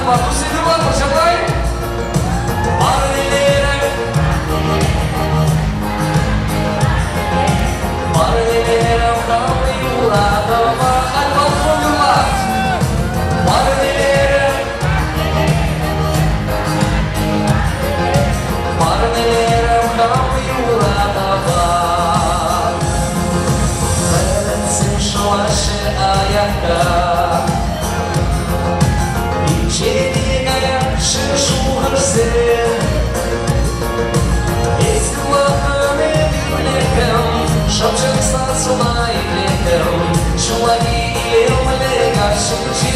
waktu siluan bercapai Marlelera kami ulada makan memulai Marlelera kami ulada bak Verensin şoaşı ayakta İçeriye şışı hırsın Шепчется с ума и летом, Шумаги и умлега шучи.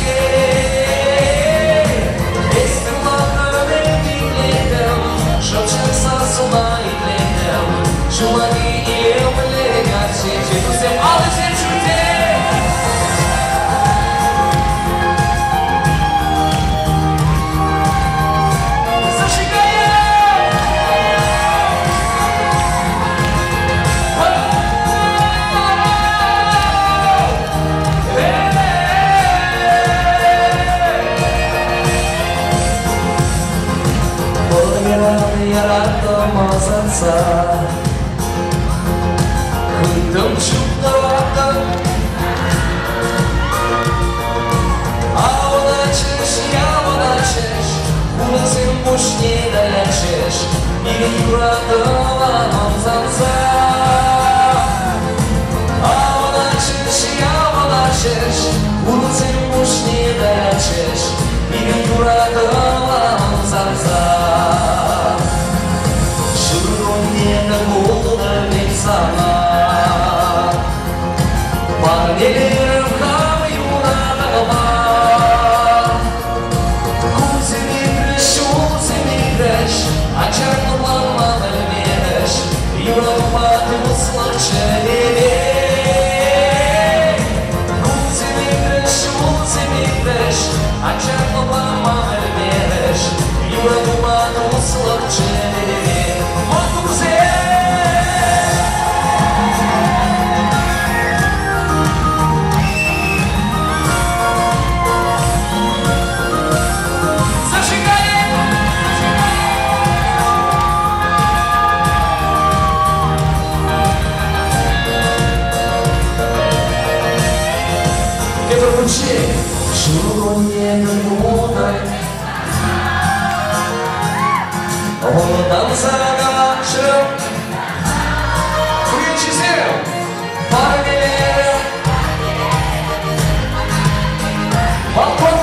Если лохами и летом, Шепчется с ума и летом, Шумаги и умлега шучи. Всем алыся чуде. Yaratamasansa Kıydım çukurlardan Ağlaşış, yağlaşış Ulazın boş nedalaşış Bir yuratamazansa Ağlaşış, yağlaşış Ulazın boş nedalaşış Bir yuratamazansa Marlelera kami ulada Kuzimidreş, uzimidreş Açar kullanma vermeyeş Yorulma ıslak çeleli Kuzimidreş, uzimidreş Açar kullanma vermeyeş Yorulma ıslak çeleli Motluze Шумаги мудай Ondan sargaçım Bugün çiziyorum Marlelera Balkon